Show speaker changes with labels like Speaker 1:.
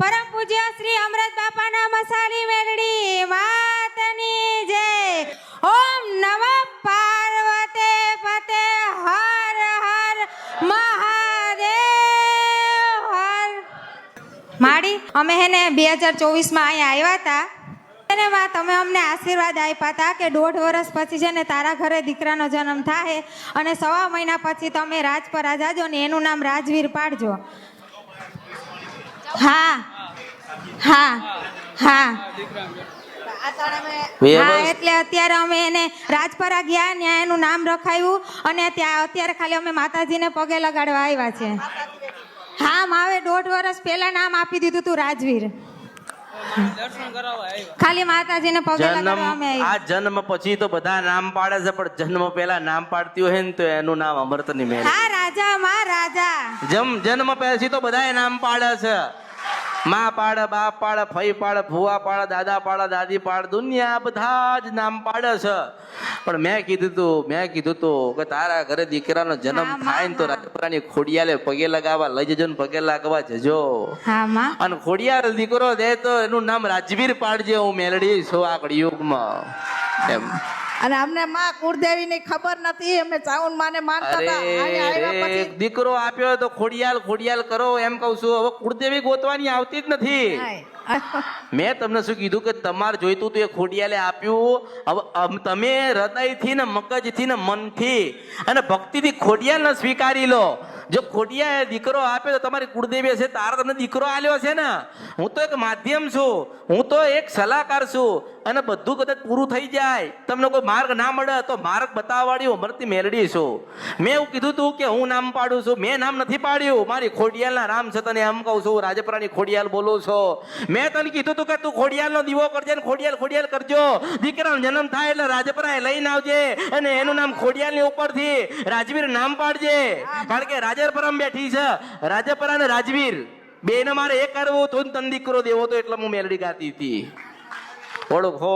Speaker 1: પરમ પૂજ્ય શ્રી અમૃત બાપાના મસાલી મેલડી માતની જય. ઓમ નમઃ પાર્વતે પતે હર હર મહાદેવ હર. માડી અમે હેને 2024 માં અહીંયા આવ્યા હતા અને માં તમે અમને આશીર્વાદ આપ્યા હતા કે 1.5 વર્ષ પછી છે ને તારા ઘરે દીકરાનો જન્મ થાય અને 1.5 મહિના પછી તમે રાજપરા જાજો ને એનું નામ રાજવીર પાડજો. હા હા હા હા, એટલે અત્યારે અમે એને રાજપરા ગયા ત્યાં એનું નામ રખાયું અને ત્યાં અત્યારે ખાલી અમે માતાજીને પગે લગાડવા આવ્યા છે. હા માવે 1.5 વર્ષ પહેલા નામ આપી દીધું તું રાજવીર. ખાલી માતાજીને પગે લગાડવા અમે આવ્યા.
Speaker 2: આ જન્મ પછી તો બધા નામ પાડે છે પણ જન્મ પહેલા નામ પાડતી હોય ને તો એનું નામ અમૃતની મેલ.
Speaker 1: હા રાજા માં રાજા.
Speaker 2: જન્મ પછી તો બધા નામ પાડે છે. માં પાડે, બાપ પાડે, ફઈ પાડે, ફુવા પાડે, દાદા પાડે, દાદી પાડે, દુનિયા બધા જ નામ પાડે છે. પણ મેં કીધું તું કે તારા ઘરે દીકરાનો જન્મ થાય ને તો રાજપરાની ખોડિયાલે પગે લગાવવા લઈ જજો ને પગે લાગવા જજો.
Speaker 1: હા માં.
Speaker 2: અને ખોડિયાર દીકરો દે તો એનું નામ રાજવીર પાડજે. હું મેલડી છું આ કળિયુગમાં એમ.
Speaker 3: અને અમને માં કુળદેવી ની ખબર નથી, અમે ચાઉન માને માનતા હતા. અહીંયા આવ્યા પછી
Speaker 2: દીકરો આપ્યો તો ખોડિયાલ કરો એમ કહું છું. હવે કુળદેવી ગોતવાની આવતી જ નથી. મેં તમને શું કીધું કે તમારે જોઈતું હતું એ ખોડિયાલે આપ્યું. હવે તમે હૃદયથી ને મગજથી ને મનથી અને ભક્તિથી ખોડિયાલને સ્વીકારી લો. જો ખોડિયા દીકરો આપે તો તમારી કુળદેવી છે, તારા તમને દીકરો આલ્યો છે ને. હું તો એક માધ્યમ છું, હું તો એક સલાહકાર છું. અને બધું કદાચ પૂરું થઈ જાય, તમને કોઈ માર્ગ ના મળે તો માર્ગ બતાવવાળી અમૃતની મેલડી છું. મેં એવું કીધું તું કે હું નામ પાડું છું, મેં નામ નથી પાડ્યું. મારી ખોડિયાલના રામ છે તને એમ કહું છું. રાજપરાની ખોડિયાલ બોલું છું. મેં તને કીધું તું કે તું ખોડિયાલનો દીવો કરજે ને ખોડિયાલ કરજો. દીકરાનો જન્મ થાય એટલે રાજપરાએ લઈને આવજે અને એનું નામ ખોડિયાલની ઉપરથી રાજવીર નામ પાડજે. કારણ કે રાજપરામાં બેઠી છે રાજપરા ને રાજવીર બેને મારે એ કરવું તો તન દીકરો દેવો તો એટલે હું મેલડી ગાતી હતી. ઓળખો